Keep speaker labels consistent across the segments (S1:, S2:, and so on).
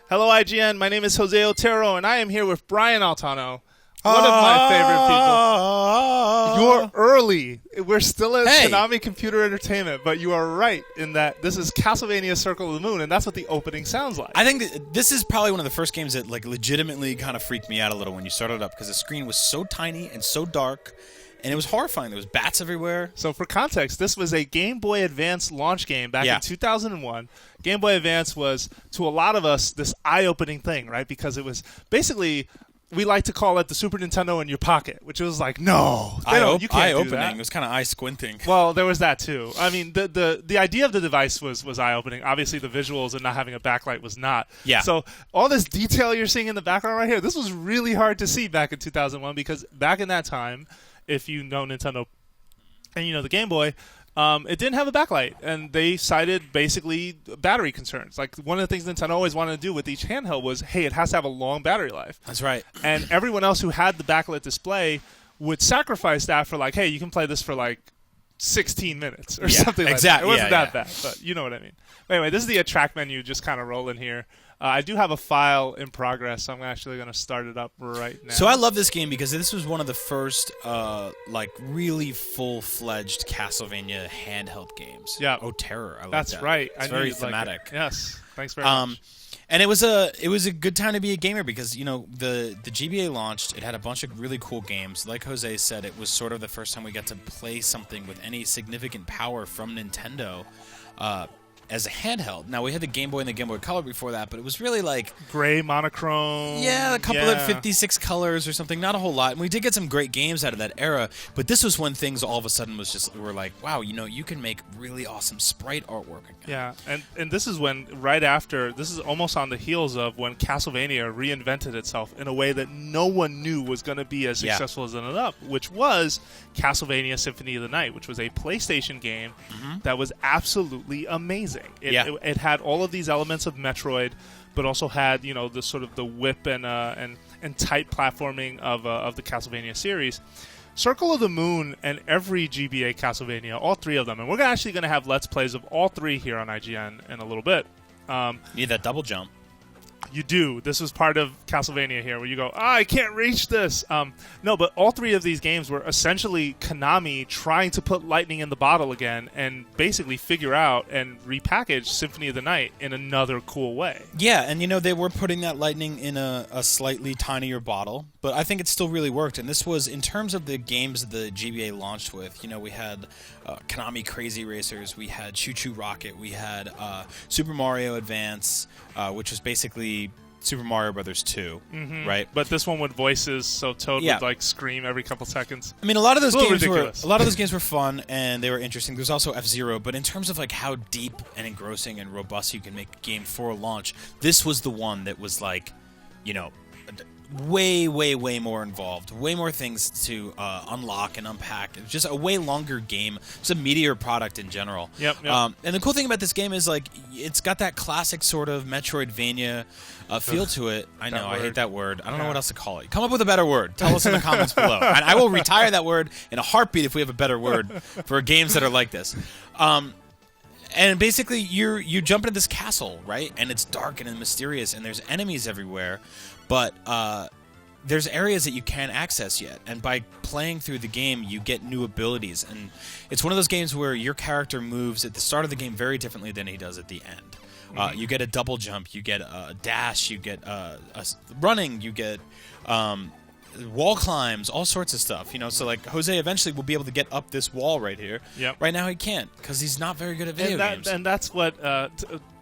S1: Hello, IGN. My name is Jose Otero, and I am here with Brian Altano, one of my favorite people. You're early. We're still at Konami Computer Entertainment, but you are right in that this is Castlevania Circle of the Moon, and that's what the opening sounds like.
S2: I think this is probably one of the first games that legitimately kind of freaked me out a little when you started up, because the screen was so tiny and so dark, and it was horrifying. There was bats everywhere.
S1: So for context, this was a Game Boy Advance launch game back in 2001. Game Boy Advance was, to a lot of us, this eye-opening thing, right? Because it was basically, we like to call it the Super Nintendo in your pocket, which was like, no, you can't do that.
S2: It was kind of eye-squinting.
S1: Well, there was that too. I mean, the idea of the device was eye-opening. Obviously, the visuals and not having a backlight was not.
S2: Yeah.
S1: So all this detail you're seeing in the background right here, this was really hard to see back in 2001, because back in that time, if you know Nintendo and you know the Game Boy, it didn't have a backlight, and they cited basically battery concerns. Like, one of the things Nintendo always wanted to do with each handheld was, hey, it has to have a long battery life.
S2: That's right.
S1: And everyone else who had the backlit display would sacrifice that for, like, hey, you can play this for like 16 minutes or something like that. It wasn't that bad, but you know what I mean. Anyway, this is the track menu just kind of rolling here. I do have a file in progress, so I'm actually going to start it up right now.
S2: So I love this game because this was one of the first, really full-fledged Castlevania handheld games.
S1: Yeah.
S2: Otero, I like
S1: That's
S2: that.
S1: right.
S2: It's very thematic.
S1: Like it. Yes. Thanks very much.
S2: And it was a good time to be a gamer because, you know, the GBA launched. It had a bunch of really cool games. Like Jose said, it was sort of the first time we got to play something with any significant power from Nintendo as a handheld. Now, we had the Game Boy and the Game Boy Color before that, but it was really like
S1: gray monochrome.
S2: Yeah, a couple of 56 colors or something, not a whole lot. And we did get some great games out of that era, but this was when things all of a sudden was just, we're like, wow, you know, you can make really awesome sprite artwork again.
S1: Yeah, and this is when, right after, this is almost on the heels of when Castlevania reinvented itself in a way that no one knew was going to be as successful as it ended up, which was Castlevania Symphony of the Night, which was a PlayStation game that was absolutely amazing. It had all of these elements of Metroid, but also had, you know, the sort of the whip and tight platforming of the Castlevania series. Circle of the Moon and every GBA Castlevania, all three of them, and we're actually going to have Let's Plays of all three here on IGN in a little bit.
S2: You need that double jump.
S1: You do. This was part of Castlevania here, where you go, I can't reach this. No, but all three of these games were essentially Konami trying to put lightning in the bottle again and basically figure out and repackage Symphony of the Night in another cool way.
S2: Yeah, and you know, they were putting that lightning in a slightly tinier bottle, but I think it still really worked. And this was, in terms of the games the GBA launched with, you know, we had Konami Crazy Racers, we had Choo Choo Rocket, we had Super Mario Advance, which was basically Super Mario Brothers 2, right?
S1: But this one with voices, so Toad would like scream every couple seconds.
S2: I mean, a lot of those games were fun and they were interesting. There's also F-Zero, but in terms of like how deep and engrossing and robust you can make a game for launch, this was the one that was like, you know, way more involved, way more things to unlock and unpack. It's just a way longer game. It's a meatier product in general.
S1: Yep.
S2: And the cool thing about this game is, like, it's got that classic sort of Metroidvania feel to it. I know, I hate that word. I don't know what else to call it. Come up with a better word. Tell us in the comments below. And I will retire that word in a heartbeat if we have a better word for games that are like this. And basically, you jump into this castle, right? And it's dark and mysterious, and there's enemies everywhere. But there's areas that you can't access yet. And by playing through the game, you get new abilities. And it's one of those games where your character moves at the start of the game very differently than he does at the end. You get a double jump, you get a dash, you get running, you get wall climbs, all sorts of stuff. You know, so like Jose eventually will be able to get up this wall right here.
S1: Yep.
S2: Right now he can't because he's not very good at video games.
S1: And that's what...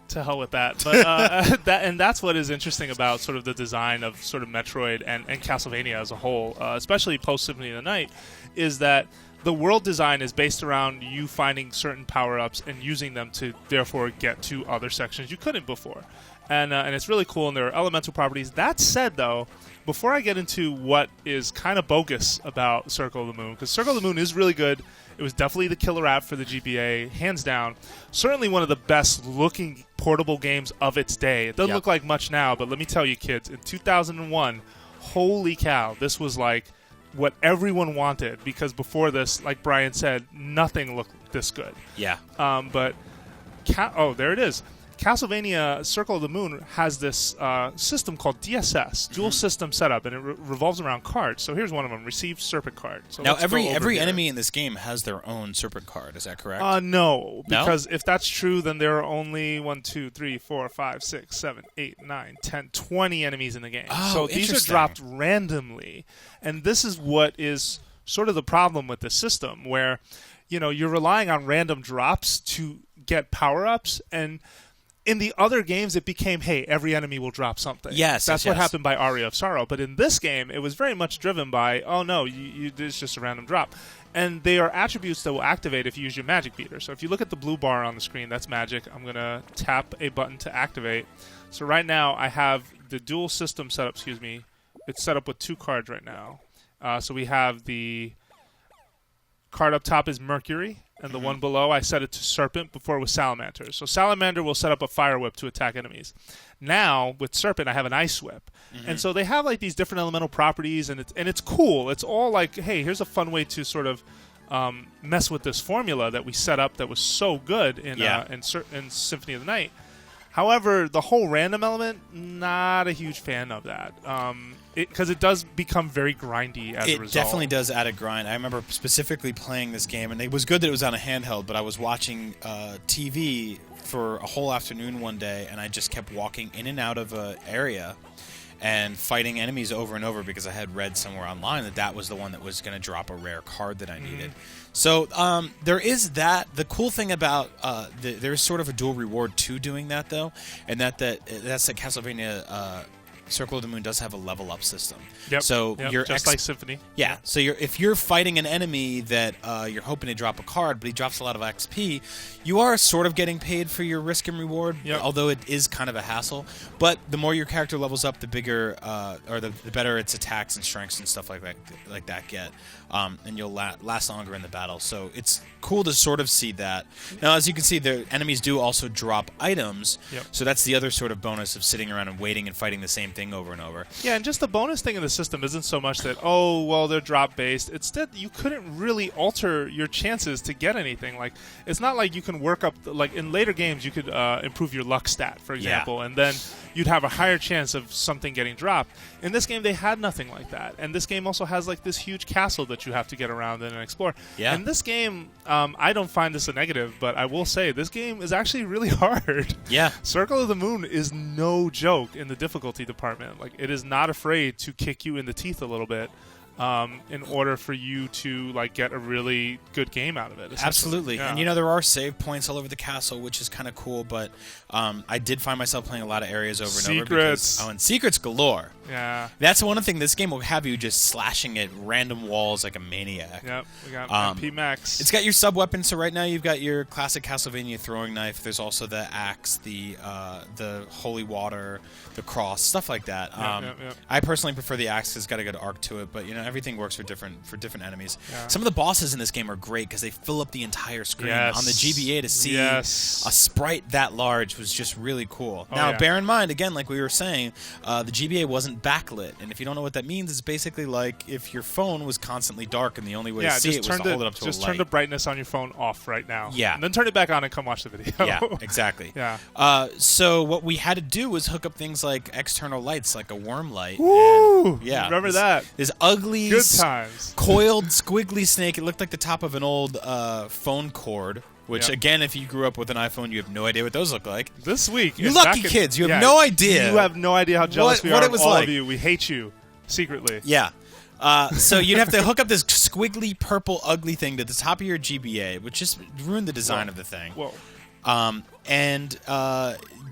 S1: to hell with that, but that's what is interesting about sort of the design of sort of Metroid and Castlevania as a whole, especially post Symphony of the Night, is that the world design is based around you finding certain power-ups and using them to therefore get to other sections you couldn't before, and it's really cool, and there are elemental properties. That said, though, before I get into what is kind of bogus about Circle of the Moon, because Circle of the Moon is really good. It was definitely the killer app for the GBA, hands down. Certainly one of the best-looking portable games of its day. It doesn't look like much now, but let me tell you, kids, in 2001, holy cow, this was like what everyone wanted, because before this, like Brian said, nothing looked this good.
S2: Yeah.
S1: But there it is. Castlevania Circle of the Moon has this system called DSS, Dual System Setup, and it revolves around cards. So here's one of them, Received Serpent card. So
S2: now, every enemy in this game has their own serpent card. Is that correct?
S1: No, because if that's true, then there are only 1, 2, 3, 4, 5, 6, 7, 8, 9, 10, 20 enemies in the game.
S2: Oh,
S1: so these are dropped randomly. And this is what is sort of the problem with the system, where you're relying on random drops to get power-ups, and in the other games, it became, hey, every enemy will drop something.
S2: Yes,
S1: that's what happened by Aria of Sorrow. But in this game, it was very much driven by, oh no, it's just a random drop. And they are attributes that will activate if you use your magic beater. So if you look at the blue bar on the screen, that's magic. I'm going to tap a button to activate. So right now, I have the dual system set up, It's set up with 2 cards right now. So we have the card up top is Mercury. And the one below, I set it to Serpent. Before it was Salamander. So Salamander will set up a Fire Whip to attack enemies. Now, with Serpent, I have an Ice Whip. And so they have like these different elemental properties, and it's cool. It's all like, hey, here's a fun way to sort of mess with this formula that we set up that was so good in Symphony of the Night. However, the whole random element, not a huge fan of that. Because it does become very grindy as a result.
S2: It definitely does add a grind. I remember specifically playing this game, and it was good that it was on a handheld, but I was watching TV for a whole afternoon one day, and I just kept walking in and out of an area and fighting enemies over and over because I had read somewhere online that was the one that was going to drop a rare card that I needed. So there is that. The cool thing about there's sort of a dual reward to doing that, though, and that's that Castlevania Circle of the Moon does have a level up system.
S1: Yep.
S2: So you're
S1: just like Symphony.
S2: Yeah. So if you're fighting an enemy that you're hoping to drop a card, but he drops a lot of XP, you are sort of getting paid for your risk and reward.
S1: Yep.
S2: Although it is kind of a hassle. But the more your character levels up, the bigger or the better its attacks and strengths and stuff like that get. And you'll last longer in the battle. So it's cool to sort of see that. Now, as you can see, the enemies do also drop items.
S1: Yep.
S2: So that's the other sort of bonus of sitting around and waiting and fighting the same thing over and over.
S1: Yeah, and just the bonus thing in the system isn't so much that, oh, well, they're drop-based. Instead, you couldn't really alter your chances to get anything. Like, it's not like you can work up, like, in later games, you could improve your luck stat, for example, and then you'd have a higher chance of something getting dropped. In this game, they had nothing like that. And this game also has, like, this huge castle that you have to get around and explore.
S2: Yeah.
S1: And this game, I don't find this a negative, but I will say this game is actually really hard.
S2: Yeah.
S1: Circle of the Moon is no joke in the difficulty department. Like, it is not afraid to kick you in the teeth a little bit in order for you to get a really good game out of it.
S2: Absolutely.
S1: Yeah.
S2: And there are save points all over the castle, which is kind of cool, but I did find myself playing a lot of areas over and over.
S1: Secrets.
S2: And secrets galore.
S1: Yeah.
S2: That's one thing. This game will have you just slashing at random walls like a maniac.
S1: Yep. We got MP Max.
S2: It's got your sub-weapons, so right now you've got your classic Castlevania throwing knife. There's also the axe, the holy water, the cross, stuff like that.
S1: Yep.
S2: I personally prefer the axe because it's got a good arc to it, but everything works for different enemies.
S1: Yeah.
S2: Some of the bosses in this game are great because they fill up the entire screen.
S1: Yes.
S2: On the GBA to see a sprite that large was just really cool. Now, bear in mind, again, like we were saying, the GBA wasn't backlit, and if you don't know what that means, it's basically like if your phone was constantly dark and the only way to see it was to hold it up to a light.
S1: Just turn the brightness on your phone off right now.
S2: Yeah.
S1: And then turn it back on and come watch the video.
S2: Yeah, exactly.
S1: Yeah.
S2: So what we had to do was hook up things like external lights, like a worm light.
S1: Woo!
S2: And, yeah.
S1: Remember that.
S2: This ugly,
S1: good times.
S2: Coiled, squiggly snake. It looked like the top of an old phone cord. Which, again, if you grew up with an iPhone, you have no idea what those look like.
S1: This week.
S2: You lucky kids. You have no idea.
S1: You have no idea how jealous we are
S2: it was
S1: of all
S2: like.
S1: of you. We hate you secretly.
S2: Yeah. So you'd have to hook up this squiggly, purple, ugly thing to the top of your GBA, which just ruined the design of the thing.
S1: Whoa.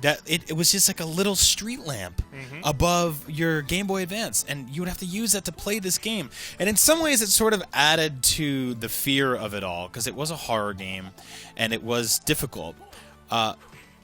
S2: That it was just like a little street lamp above your Game Boy Advance, and you would have to use that to play this game. And in some ways, it sort of added to the fear of it all because it was a horror game, and it was difficult.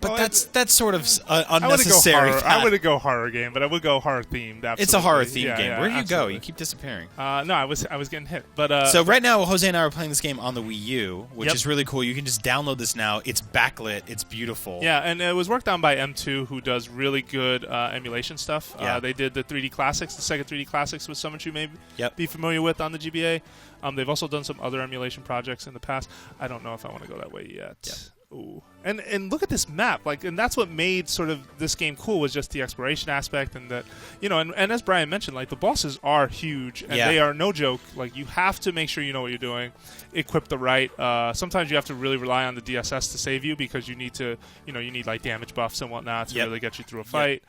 S2: But that's sort of unnecessary.
S1: I wouldn't go horror game, but I would go horror themed. Absolutely.
S2: It's a horror themed game.
S1: Yeah,
S2: Where do you
S1: absolutely.
S2: go? You keep disappearing.
S1: No, I was getting hit. But
S2: so right now, Jose and I are playing this game on the Wii U, which
S1: Yep.
S2: is really cool. You can just download this now. It's backlit. It's beautiful.
S1: Yeah, and it was worked on by M2, who does really good emulation stuff.
S2: Yeah.
S1: They did the 3D Classics, the Sega 3D Classics, with some that you may
S2: Yep.
S1: be familiar with on the GBA. They've also done some other emulation projects in the past. I don't know if I want to go that way yet.
S2: Yep.
S1: Ooh. And look at this map, like, and that's what made sort of this game cool, was just the exploration aspect, and that, you know, and as Brian mentioned, like, the bosses are huge, and they are no joke. Like, you have to make sure you know what you're doing, equip the right. Sometimes you have to really rely on the DSS to save you, because you need to, you know, you need like damage buffs and whatnot to really get you through a fight.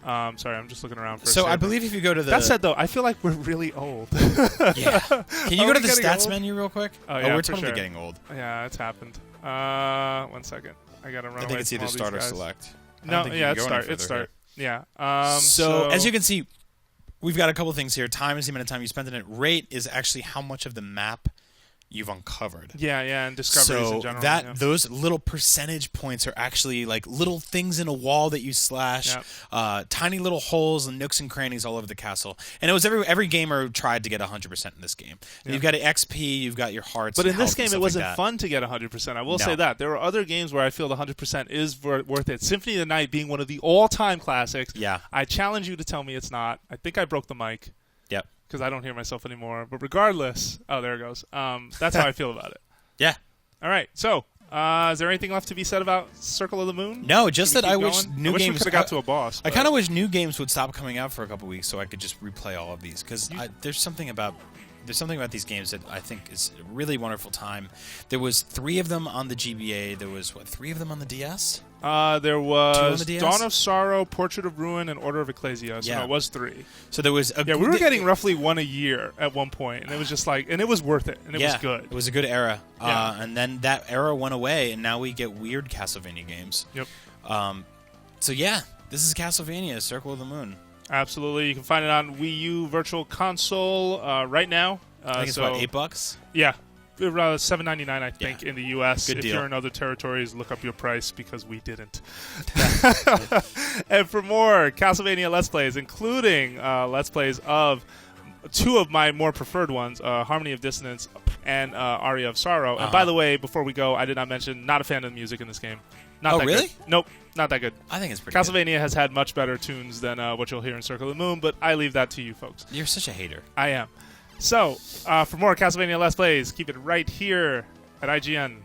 S1: Sorry, I'm just looking around for a second.
S2: I believe if you go to the...
S1: That said, though, I feel like we're really old.
S2: Yeah. Can you go to the stats
S1: old?
S2: menu real quick?
S1: Oh, yeah,
S2: we're
S1: for
S2: totally
S1: sure.
S2: getting old.
S1: Yeah, it's happened. 1 second. I gotta run
S2: I
S1: away
S2: think it's
S1: from
S2: either
S1: all
S2: start or
S1: these guys.
S2: select.
S1: No, yeah, it's start. It's start. Yeah.
S2: So, as you can see, we've got a couple things here. Time is the amount of time you spent in it. Rate is actually how much of the map you've uncovered.
S1: Yeah, and discoveries in general.
S2: So those little percentage points are actually like little things in a wall that you slash, tiny little holes and nooks and crannies all over the castle. And it was every gamer tried to get 100% in this game. And you've got XP, you've got your hearts.
S1: But
S2: and
S1: in this
S2: health
S1: game,
S2: and
S1: it
S2: stuff
S1: wasn't
S2: like that.
S1: fun to get 100%. I will say that. There are other games where I feel the 100% is worth it. Symphony of the Night being one of the all-time classics.
S2: Yeah.
S1: I challenge you to tell me it's not. I think I broke the mic.
S2: Yep.
S1: Because I don't hear myself anymore. But regardless, oh, there it goes. That's how I feel about it.
S2: Yeah.
S1: All right. So, is there anything left to be said about Circle of the Moon?
S2: No, just that I wish
S1: new games. We could have got to a boss.
S2: I kind of wish new games would stop coming out for a couple weeks so I could just replay all of these, because there's something about these games that I think is a really wonderful time. There was 3 of them on the GBA. There was 3 of them on the DS.
S1: There was
S2: the DS?
S1: Dawn of Sorrow, Portrait of Ruin, and Order of Ecclesia. So it was 3.
S2: So there was
S1: we were getting roughly 1 a year at one point, and it was just like, and it was worth it, and it was good.
S2: It was a good era. And then that era went away, and now we get weird Castlevania games.
S1: Yep.
S2: So yeah, this is Castlevania: Circle of the Moon.
S1: Absolutely, you can find it on Wii U Virtual Console right now.
S2: I think it's about $8.
S1: Yeah. $7.99, I think, in the U.S.
S2: Good
S1: if
S2: deal.
S1: you're in other territories, look up your price, because we didn't. And for more Castlevania Let's Plays, including Let's Plays of 2 of my more preferred ones, Harmony of Dissonance and Aria of Sorrow. And by the way, before we go, I did not mention, not a fan of the music in this game. Not that
S2: really?
S1: Good. Nope, not that good.
S2: I think it's pretty
S1: Castlevania has had much better tunes than what you'll hear in Circle of the Moon, but I leave that to you folks.
S2: You're such a hater.
S1: I am. So, for more Castlevania Let's Plays, keep it right here at IGN.